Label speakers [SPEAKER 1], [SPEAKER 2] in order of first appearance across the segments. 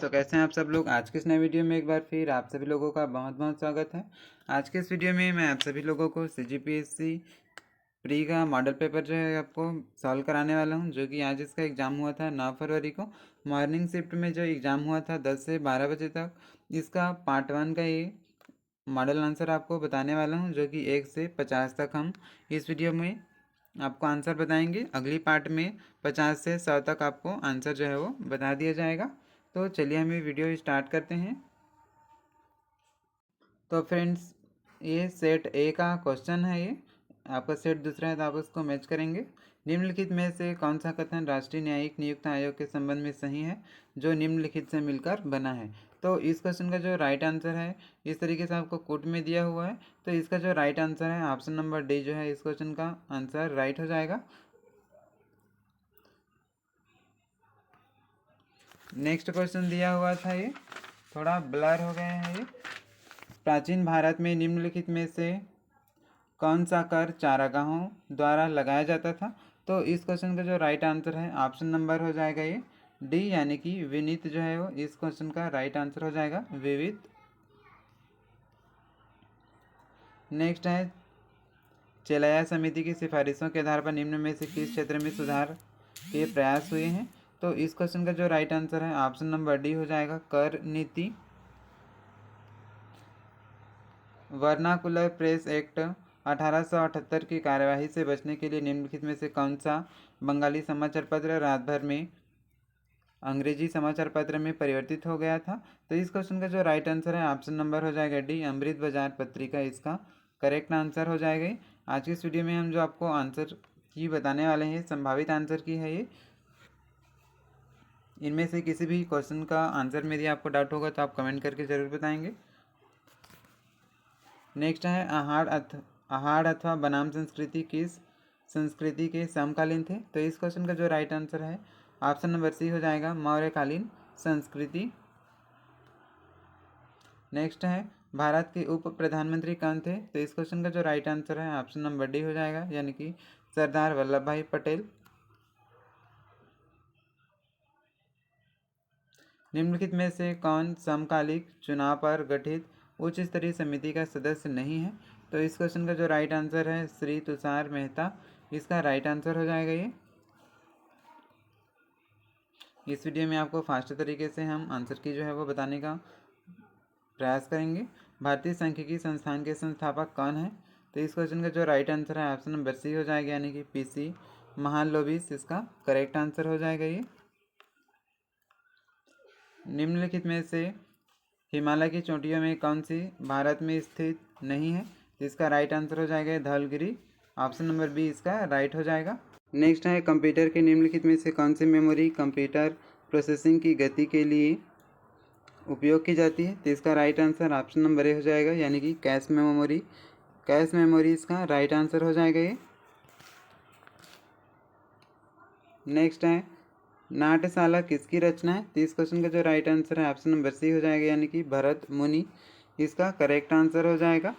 [SPEAKER 1] तो कैसे हैं आप सब लोग। आज के इस नए वीडियो में एक बार फिर आप सभी लोगों का बहुत बहुत स्वागत है। आज के इस वीडियो में मैं आप सभी लोगों को CGPSC प्री का मॉडल पेपर जो है आपको सॉल्व कराने वाला हूं, जो कि आज इसका एग्ज़ाम हुआ था 9 फरवरी को। मॉर्निंग शिफ्ट में जो एग्ज़ाम हुआ था 10 से 12 बजे तक, इसका पार्ट 1 का ये मॉडल आंसर आपको बताने वाला हूँ, जो कि 1 से 50 तक हम इस वीडियो में आपको आंसर बताएंगे। अगली पार्ट में 50 से 100 तक आपको आंसर जो है वो बता दिया जाएगा। तो चलिए हम ये वीडियो स्टार्ट करते हैं। तो फ्रेंड्स, ये सेट ए का क्वेश्चन है। ये आपका सेट दूसरा है तो आप उसको मैच करेंगे। निम्नलिखित में से कौन सा कथन राष्ट्रीय न्यायिक नियुक्त आयोग के संबंध में सही है, जो निम्नलिखित से मिलकर बना है। तो इस क्वेश्चन का जो राइट आंसर है, इस तरीके से आपको कोट में दिया हुआ है। तो इसका जो राइट आंसर है, ऑप्शन नंबर डी जो है इस क्वेश्चन का आंसर राइट हो जाएगा। नेक्स्ट क्वेश्चन दिया हुआ था, ये थोड़ा ब्लर हो गया है। ये प्राचीन भारत में निम्नलिखित में से कौन सा कर चारागाहों द्वारा लगाया जाता था। तो इस क्वेश्चन का जो राइट आंसर है, ऑप्शन नंबर हो जाएगा ये डी, यानी कि विनीत जो है वो इस क्वेश्चन का राइट आंसर हो जाएगा, विविध। नेक्स्ट है, चेलाया समिति की सिफारिशों के आधार पर निम्न में से किस क्षेत्र में सुधार के प्रयास हुए हैं। तो इस क्वेश्चन का जो राइट आंसर है, ऑप्शन नंबर डी हो जाएगा, कर नीति। वर्नाकुलर प्रेस एक्ट 1878 की कार्यवाही से बचने के लिए निम्नलिखित में से कौन सा बंगाली समाचार पत्र रात भर में अंग्रेजी समाचार पत्र में परिवर्तित हो गया था। तो इस क्वेश्चन का जो राइट आंसर है, ऑप्शन नंबर हो जाएगा डी, अमृत बाजार पत्रिका इसका करेक्ट आंसर हो जाएगा। आज की इस वीडियो में हम जो आपको आंसर की बताने वाले हैं, संभावित आंसर की है ये। इनमें से किसी भी क्वेश्चन का आंसर में यदि आपको डाउट होगा तो आप कमेंट करके ज़रूर बताएंगे। नेक्स्ट है, आहार अथवा बनाम संस्कृति किस संस्कृति के समकालीन थे। तो इस क्वेश्चन का जो राइट आंसर है, ऑप्शन नंबर सी हो जाएगा, मौर्यकालीन संस्कृति। नेक्स्ट है, भारत के उप प्रधानमंत्री कौन थे। तो इस क्वेश्चन का जो राइट आंसर है, ऑप्शन नंबर डी हो जाएगा, यानी कि सरदार वल्लभ भाई पटेल। निम्नलिखित में से कौन समकालिक चुनाव पर गठित उच्च स्तरीय समिति का सदस्य नहीं है। तो इस क्वेश्चन का जो राइट आंसर है, श्री तुषार मेहता इसका राइट आंसर हो जाएगा ये। इस वीडियो में आपको फास्ट तरीके से हम आंसर की जो है वो बताने का प्रयास करेंगे। भारतीय सांख्यिकी संस्थान के संस्थापक कौन है। तो इस क्वेश्चन का जो राइट आंसर है, ऑप्शन नंबर सी हो जाएगा, यानी कि PC महालनोबिस इसका करेक्ट आंसर हो जाएगा ये। निम्नलिखित में से हिमालय की चोटियों में कौन सी भारत में स्थित नहीं है। तो इसका राइट आंसर हो जाएगा धौलगिरी, ऑप्शन नंबर बी इसका राइट हो जाएगा। नेक्स्ट है, कंप्यूटर के निम्नलिखित में से कौन सी मेमोरी कंप्यूटर प्रोसेसिंग की गति के लिए उपयोग की जाती है। तो इसका right answer option number A हो जाएगा, यानी कि कैश मेमोरी। कैश मेमोरी इसका राइट आंसर हो जाएगा ये। नेक्स्ट है, नाट्यशाला किसकी रचना है। तो इस क्वेश्चन का जो राइट आंसर है, ऑप्शन नंबर सी हो जाएगा, यानी कि भरत मुनि इसका करेक्ट आंसर हो जाएगा।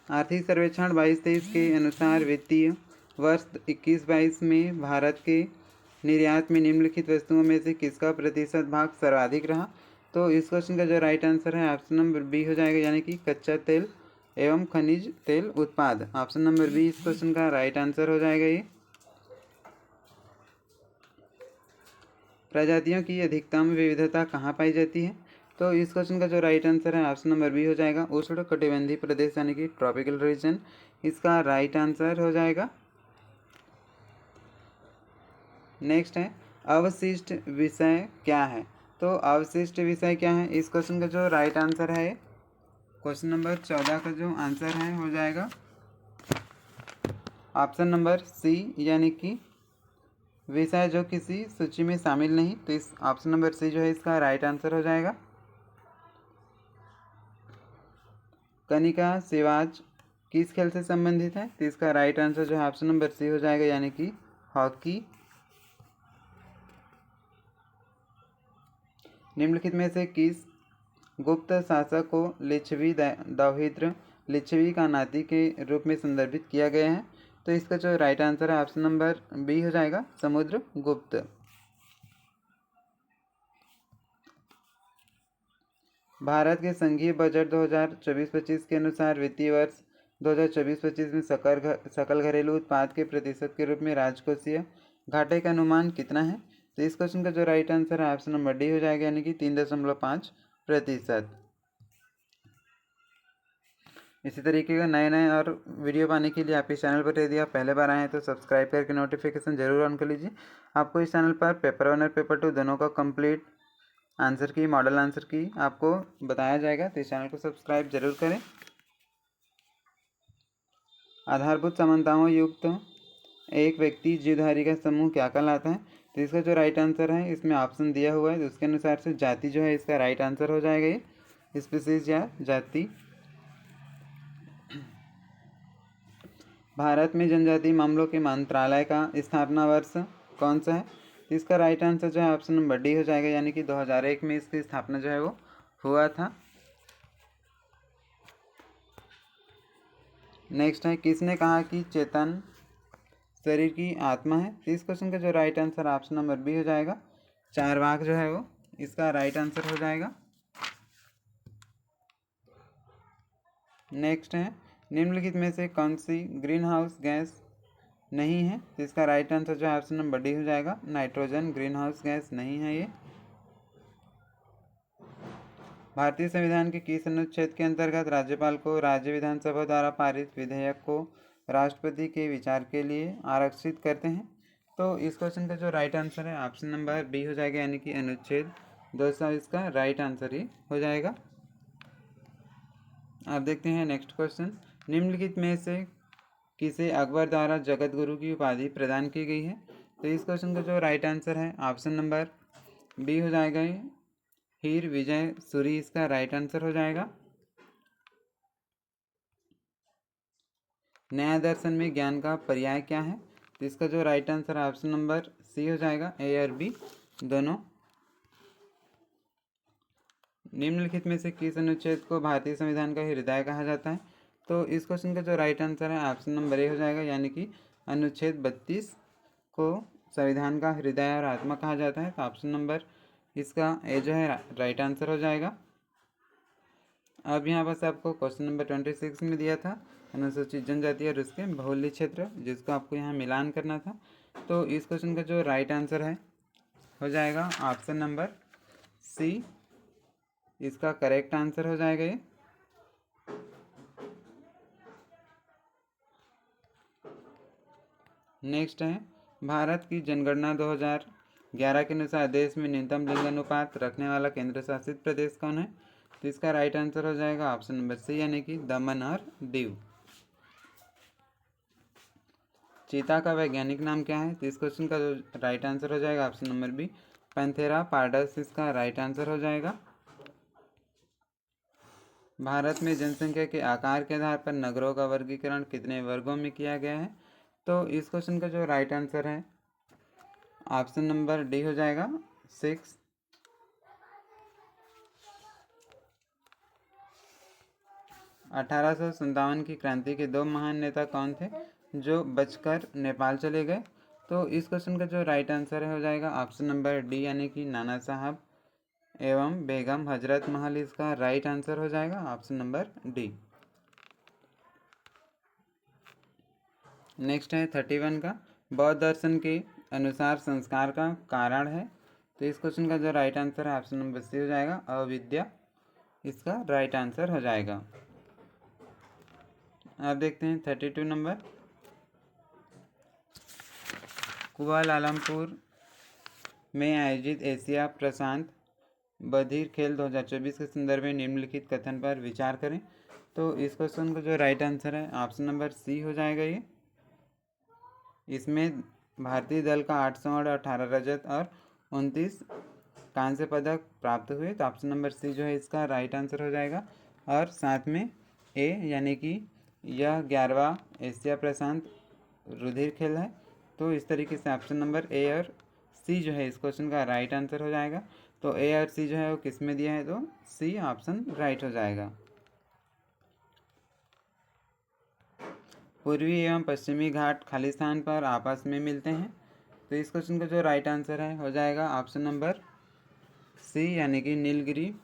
[SPEAKER 1] आर्थिक सर्वेक्षण 22-23 के अनुसार वित्तीय वर्ष 21-22 में भारत के निर्यात में निम्नलिखित वस्तुओं में से किसका प्रतिशत भाग सर्वाधिक रहा। तो इस क्वेश्चन का जो राइट आंसर है, ऑप्शन नंबर बी हो जाएगा, यानी कि कच्चा तेल एवं खनिज तेल उत्पाद। ऑप्शन नंबर बी इस क्वेश्चन का राइट आंसर हो जाएगा ये। प्रजातियों की अधिकतम विविधता कहाँ पाई जाती है। तो इस क्वेश्चन का जो राइट आंसर है, ऑप्शन नंबर बी हो जाएगा, उष्णकटिबंधीय प्रदेश यानी कि ट्रॉपिकल रीजन इसका राइट आंसर हो जाएगा। नेक्स्ट है, अवशिष्ट विषय क्या है। तो अवशिष्ट विषय क्या है, इस क्वेश्चन का जो राइट आंसर है, क्वेश्चन नंबर 14 का जो आंसर है हो जाएगा ऑप्शन नंबर सी, यानी कि विषय जो किसी सूची में शामिल नहीं। तो इस ऑप्शन नंबर सी जो है इसका राइट आंसर हो जाएगा। कनिका सिवाच किस खेल से संबंधित है। तो इसका राइट आंसर जो है ऑप्शन नंबर सी हो जाएगा, यानी कि हॉकी। निम्नलिखित में से किस गुप्त शासक को लिच्छवी दाहिद्र लिच्छवी का नाती के रूप में संदर्भित किया गया है। तो इसका जो राइट आंसर है, ऑप्शन नंबर बी हो जाएगा, समुद्रगुप्त। भारत के संघीय बजट 2024-25 के अनुसार वित्तीय वर्ष 2024-25 में सकल घरेलू उत्पाद के प्रतिशत के रूप में राजकोषीय घाटे का अनुमान कितना है? तो इस क्वेश्चन का जो राइट आंसर है ऑप्शन नंबर डी हो जाएगा, यानी कि 3.5%। इसी तरीके का नए नए और वीडियो पाने के लिए आप इस चैनल पर यदि आप पहले बार आए हैं तो सब्सक्राइब करके नोटिफिकेशन जरूर ऑन कर लीजिए। आपको इस चैनल पर पेपर 1 और पेपर 2 दोनों का कंप्लीट आंसर की, मॉडल आंसर की आपको बताया जाएगा, तो इस चैनल को सब्सक्राइब जरूर करें। आधारभूत समानताओं युक्त एक व्यक्ति जीवधारी का समूह क्या कहलाता है? तो इसका जो राइट आंसर है, इसमें ऑप्शन दिया हुआ है, तो उसके अनुसार से जाति जो है इसका राइट आंसर हो जाएगा, ये स्पीसीज या जाति। भारत में जनजातीय मामलों के मंत्रालय का स्थापना वर्ष कौन सा है? इसका राइट आंसर जो है ऑप्शन नंबर डी हो जाएगा, यानी कि 2001 में इसकी स्थापना जो है वो हुआ था। नेक्स्ट है, किसने कहा कि चेतन शरीर की आत्मा है? तो इस क्वेश्चन का जो right answer option number B हो जाएगा, चारवाक जो है वो इसका राइट आंसर हो जाएगा। नेक्स्ट है, निम्नलिखित में से कौन सी ग्रीन हाउस गैस नहीं है? तो इसका राइट आंसर जो है ऑप्शन नंबर डी हो जाएगा, नाइट्रोजन ग्रीन हाउस गैस नहीं है ये। भारतीय संविधान के किस अनुच्छेद के अंतर्गत राज्यपाल को राज्य विधानसभा द्वारा पारित विधेयक को राष्ट्रपति के विचार के लिए आरक्षित करते हैं? तो इस क्वेश्चन का जो राइट आंसर है ऑप्शन नंबर बी हो जाएगा, यानी कि अनुच्छेद 200 इसका राइट आंसर ही हो जाएगा। आप देखते हैं नेक्स्ट क्वेश्चन, निम्नलिखित में से किसे अकबर द्वारा जगत गुरु की उपाधि प्रदान की गई है? तो इस क्वेश्चन का जो राइट आंसर है ऑप्शन नंबर बी हो जाएगा, हीर विजय सूरी इसका राइट आंसर हो जाएगा। न्याय दर्शन में ज्ञान का पर्याय क्या है? तो इसका जो राइट आंसर है ऑप्शन नंबर सी हो जाएगा, ए और बी दोनों। निम्नलिखित में से किस अनुच्छेद को भारतीय संविधान का हृदय कहा जाता है? तो इस क्वेश्चन का जो राइट आंसर है ऑप्शन नंबर ए हो जाएगा, यानी कि अनुच्छेद 32 को संविधान का हृदय और आत्मा कहा जाता है, तो ऑप्शन नंबर इसका ए जो है राइट आंसर हो जाएगा। अब यहाँ पर आपको क्वेश्चन नंबर 26 में दिया था अनुसूचित जनजाति और उसके बहुल्य क्षेत्र, जिसको आपको यहाँ मिलान करना था। तो इस क्वेश्चन का जो राइट आंसर है हो जाएगा ऑप्शन नंबर सी, इसका करेक्ट आंसर हो जाएगा ये। नेक्स्ट है, भारत की जनगणना 2011 के अनुसार देश में न्यूनतम लिंग अनुपात रखने वाला केंद्र शासित प्रदेश कौन है? तो इसका राइट आंसर हो जाएगा ऑप्शन नंबर सी, यानी कि दमन और दीव। चीता का वैज्ञानिक नाम क्या है? तो इस क्वेश्चन का जो राइट आंसर हो जाएगा option number B, Panthera pardus इसका राइट आंसर हो जाएगा। भारत में जनसंख्या के आकार के आधार पर नगरों का वर्गीकरण कितने वर्गों में किया गया है? तो इस क्वेश्चन का जो राइट आंसर है ऑप्शन नंबर डी हो जाएगा, 6। 1857 की क्रांति के दो महान नेता कौन थे जो बचकर नेपाल चले गए? तो इस क्वेश्चन का जो राइट आंसर हो जाएगा ऑप्शन नंबर डी, यानी कि नाना साहब एवं बेगम हजरत महल इसका राइट आंसर हो जाएगा ऑप्शन नंबर डी। नेक्स्ट है 31 का, बौद्ध दर्शन के अनुसार संस्कार का कारण है? तो इस क्वेश्चन का जो राइट आंसर है ऑप्शन नंबर सी हो जाएगा, अविद्या इसका राइट आंसर हो जाएगा। आप देखते हैं 32 नंबर, कुआलालंपुर में आयोजित एशिया प्रशांत बधिर खेल 2024 के संदर्भ में निम्नलिखित कथन पर विचार करें। तो इस क्वेश्चन का जो राइट आंसर है ऑप्शन नंबर सी हो जाएगा ये। इसमें भारतीय दल का 8 स्वर्ण, 18 रजत और 29 कांस्य पदक प्राप्त हुए, तो ऑप्शन नंबर सी जो है इसका राइट आंसर हो जाएगा। और साथ में ए, यानी कि यह 11वां एशिया प्रशांत रुधिर खेल है। तो इस तरीके से ऑप्शन नंबर ए और सी जो है इस क्वेश्चन का राइट आंसर हो जाएगा। तो ए और सी जो है वो किस में दिया है? तो सी ऑप्शन राइट हो जाएगा। पूर्वी एवं पश्चिमी घाट खाली स्थान पर आपस में मिलते हैं। तो इस क्वेश्चन का जो राइट आंसर है हो जाएगा ऑप्शन नंबर सी, यानी कि नीलगिरी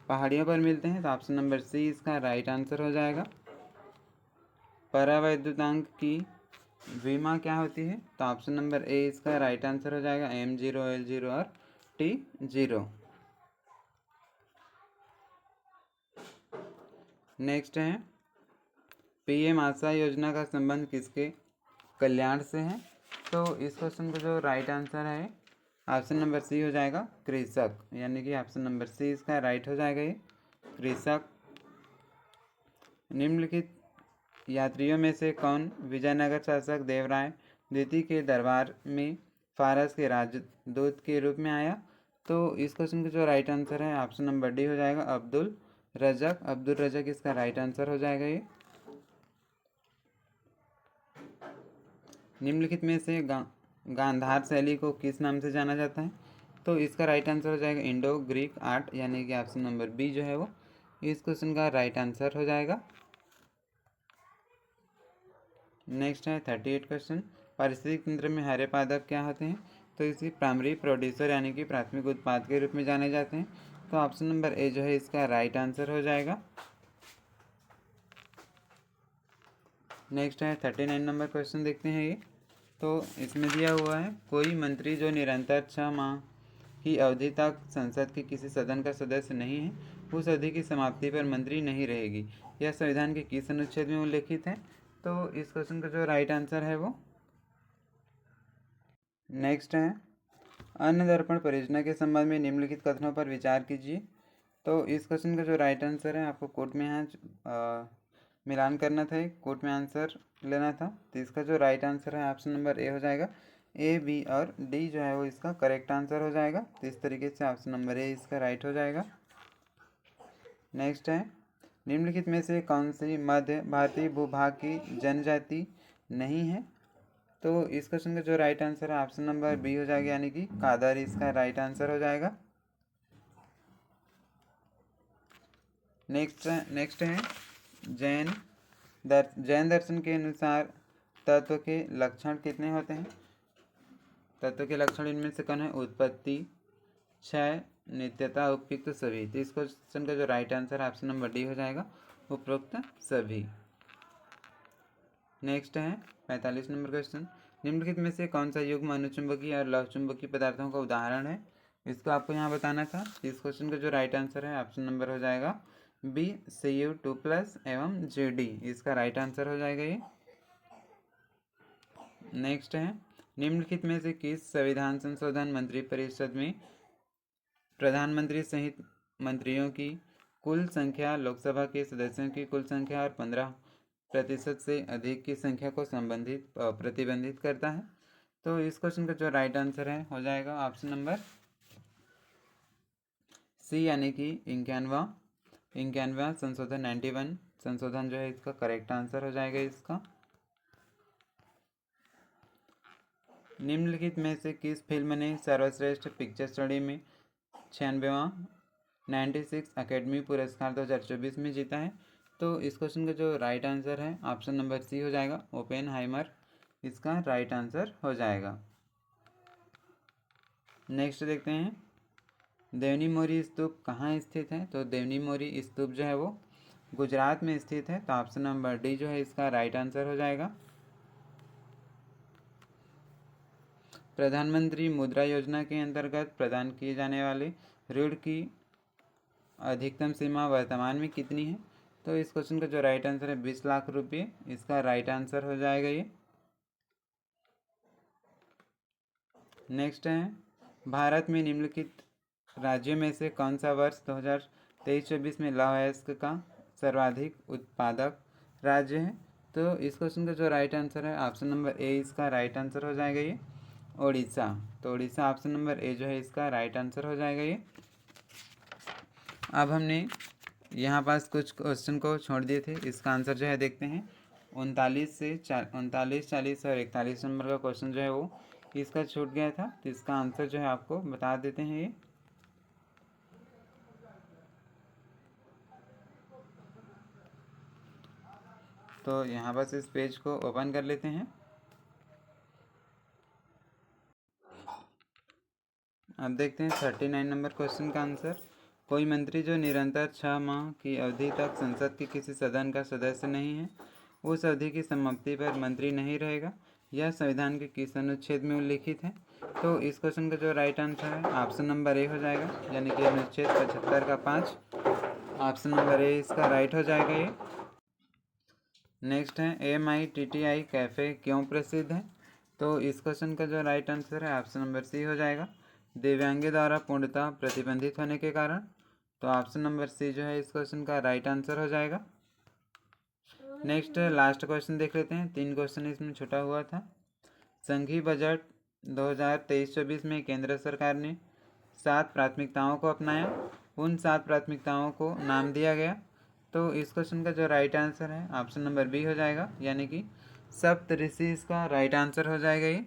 [SPEAKER 1] पहाड़ियों पर मिलते हैं, तो ऑप्शन नंबर सी इसका राइट आंसर हो जाएगा। परावैद्युतांक की विमा क्या होती है, तो ऑप्शन नंबर ए इसका राइट आंसर हो जाएगा। M0 L0 और T0। नेक्स्ट है PM आशा योजना का संबंध किसके कल्याण से है, तो इस क्वेश्चन का जो राइट आंसर है ऑप्शन नंबर सी हो जाएगा, कृषक, यानी कि ऑप्शन नंबर सी इसका राइट हो जाएगा ये, कृषक। निम्नलिखित यात्रियों में से कौन विजयनगर शासक देवराय द्वितीय के दरबार में फारस के राजदूत के रूप में आया, तो इस क्वेश्चन का जो राइट आंसर है ऑप्शन नंबर डी हो जाएगा, अब्दुल रजक। अब्दुल रजक इसका राइट आंसर हो जाएगा ये। निम्नलिखित में से गांधार शैली को किस नाम से जाना जाता है, तो इसका राइट आंसर हो जाएगा इंडो ग्रीक आर्ट, यानी कि ऑप्शन नंबर बी जो है वो इस क्वेश्चन का राइट आंसर हो जाएगा। नेक्स्ट है 38 क्वेश्चन, पारिस्थितिक तंत्र में हरे पादप क्या होते हैं, तो इसी प्राइमरी प्रोड्यूसर यानी कि प्राथमिक उत्पाद के रूप में जाने जाते हैं, तो ऑप्शन नंबर ए जो है इसका राइट आंसर हो जाएगा। नेक्स्ट है 39 नंबर क्वेश्चन देखते हैं ये, तो इसमें दिया हुआ है कोई मंत्री जो निरंतर 6 माह की अवधि तक संसद के किसी सदन का सदस्य नहीं है, उस अवधि की समाप्ति पर मंत्री नहीं रहेगी, यह संविधान के किस अनुच्छेद में उल्लेखित है, तो इस क्वेश्चन का जो राइट आंसर है वो। नेक्स्ट है अन्न दर्पण परियोजना के संबंध में निम्नलिखित कथनों पर विचार कीजिए, तो इस क्वेश्चन का जो राइट आंसर है आपको कोर्ट में यहाँ मिलान करना था, कोर्ट में आंसर लेना था, तो इसका जो राइट आंसर है ऑप्शन नंबर ए हो जाएगा। ए बी और डी जो है वो इसका करेक्ट आंसर हो जाएगा, तो इस तरीके से ऑप्शन नंबर ए इसका राइट हो जाएगा। नेक्स्ट है निम्नलिखित में से कौन सी मध्य भारतीय भूभाग की जनजाति नहीं है, तो इस क्वेश्चन का जो राइट आंसर है ऑप्शन नंबर बी हो जाएगा, यानी कि कादर इसका राइट आंसर हो जाएगा। नेक्स्ट है जैन दर्शन के अनुसार तत्व के लक्षण कितने होते हैं, तत्व के लक्षण इनमें से कौन है, उत्पत्ति, क्षय, नित्यता, उपयुक्त सभी, तो इस क्वेश्चन का जो right answer option number D हो जाएगा, उपरोक्त सभी। नेक्स्ट है 45 नंबर क्वेश्चन, निम्नलिखित में से कौन सा युग्म अनुचुंबकीय और लौहचुंबकीय पदार्थों का उदाहरण है, इसको आपको यहाँ बताना था, इस क्वेश्चन का जो राइट आंसर है ऑप्शन नंबर हो जाएगा बी Cu2+ एवं Gd, इसका राइट आंसर हो जाएगा ये। नेक्स्ट है निम्नलिखित में से किस संविधान संशोधन मंत्रिपरिषद में प्रधानमंत्री सहित मंत्रियों की कुल संख्या लोकसभा के सदस्यों की कुल संख्या और 15% से अधिक की संख्या को प्रतिबंधित करता है, तो इस क्वेश्चन का जो राइट आंसर है हो जाएगा ऑप्शन नंबर सी, यानी कि 91वां संशोधन 91 संशोधन जो है इसका करेक्ट आंसर हो जाएगा इसका। निम्नलिखित में से किस फिल्म ने सर्वश्रेष्ठ पिक्चर श्रेणी में 96वां 96 अकेडमी पुरस्कार 2024 में जीता है, तो इस क्वेश्चन का जो राइट आंसर है ऑप्शन नंबर सी हो जाएगा, ओपेनहाइमर इसका राइट आंसर हो जाएगा। नेक्स्ट देखते हैं देवनी मोरी स्तूप कहाँ स्थित है, तो देवनी मोरी स्तूप जो है वो गुजरात में स्थित है, तो ऑप्शन नंबर डी जो है इसका राइट आंसर हो जाएगा। प्रधानमंत्री मुद्रा योजना के अंतर्गत प्रदान किए जाने वाले ऋण की अधिकतम सीमा वर्तमान में कितनी है, तो इस क्वेश्चन का जो राइट आंसर है 20 लाख रुपये, इसका राइट आंसर हो जाएगा ये। नेक्स्ट है भारत में निम्नलिखित राज्यों में से कौन सा वर्ष 2023-24 में लौह अयस्क का सर्वाधिक उत्पादक राज्य है, तो इस क्वेश्चन का जो राइट आंसर है ऑप्शन नंबर ए इसका राइट आंसर हो जाएगा ये, ओडिशा, तो ओडिशा ऑप्शन नंबर ए जो है इसका राइट आंसर हो जाएगा ये। अब हमने यहाँ पास कुछ क्वेश्चन को छोड़ दिए थे, इसका आंसर जो है देखते हैं 39 से 39, 40 और 41 नंबर का क्वेश्चन जो है वो इसका छूट गया था, तो इसका आंसर जो है आपको बता देते हैं ये। तो यहाँ बस इस पेज को ओपन कर लेते हैं। अब देखते हैं 39 नंबर क्वेश्चन का आंसर, कोई मंत्री जो निरंतर 6 माह की अवधि तक संसद के किसी सदन का सदस्य नहीं है, उस अवधि की समाप्ति पर मंत्री नहीं रहेगा। यह संविधान के किस अनुच्छेद में उल्लिखित है? तो इस क्वेश्चन का जो राइट आंसर है ऑप्शन नंबर ए हो जाएगा, यानी कि अनुच्छेद 75 का 5। ऑप्शन नंबर ए इसका राइट हो जाएगा ये। नेक्स्ट है MITTI कैफ़े क्यों प्रसिद्ध है? तो इस क्वेश्चन का जो राइट आंसर है ऑप्शन नंबर सी हो जाएगा, दिव्यांग द्वारा पूर्णतः प्रतिबंधित होने के कारण। तो ऑप्शन नंबर सी जो है इस क्वेश्चन का राइट आंसर हो जाएगा। नेक्स्ट लास्ट क्वेश्चन देख लेते हैं, 3 क्वेश्चन इसमें छूटा हुआ था। संघीय बजट 2023-24 में केंद्र सरकार ने 7 प्राथमिकताओं को अपनाया। उन 7 प्राथमिकताओं को नाम दिया गया। तो इस क्वेश्चन का जो राइट आंसर है ऑप्शन नंबर बी हो जाएगा, यानी कि सप्तऋषि इसका राइट आंसर हो जाएगा ये।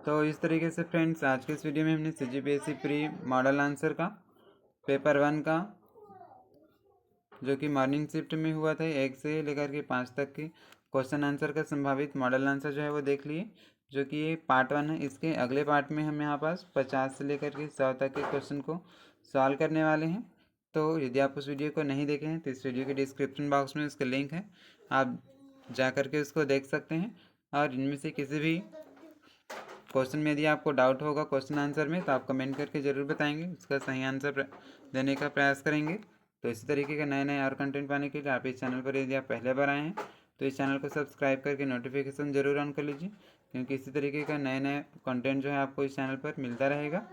[SPEAKER 1] तो इस तरीके से फ्रेंड्स आज के इस वीडियो में हमने CGPSC प्री मॉडल आंसर का पेपर 1 का, जो कि मॉर्निंग शिफ्ट में हुआ था, 1 से लेकर के 5 तक की क्वेश्चन आंसर का संभावित मॉडल आंसर जो है वो देख लिए, जो कि ये पार्ट 1 है। इसके अगले पार्ट में हम यहाँ पास 50 से लेकर के 100 तक के क्वेश्चन को सॉल्व करने वाले हैं। तो यदि आप उस वीडियो को नहीं देखे हैं तो इस वीडियो के डिस्क्रिप्शन बॉक्स में उसका लिंक है, आप जा कर के उसको देख सकते हैं। और इनमें से किसी भी क्वेश्चन में यदि आपको डाउट होगा क्वेश्चन आंसर में, तो आप कमेंट करके ज़रूर बताएंगे, उसका सही आंसर देने का प्रयास करेंगे। तो इसी तरीके के नए नए और कंटेंट पाने के लिए आप इस चैनल पर यदि आप पहले बार आए हैं तो इस चैनल को सब्सक्राइब करके नोटिफिकेशन ज़रूर ऑन कर लीजिए, क्योंकि इसी तरीके का नए नए कंटेंट जो है आपको इस चैनल पर मिलता रहेगा।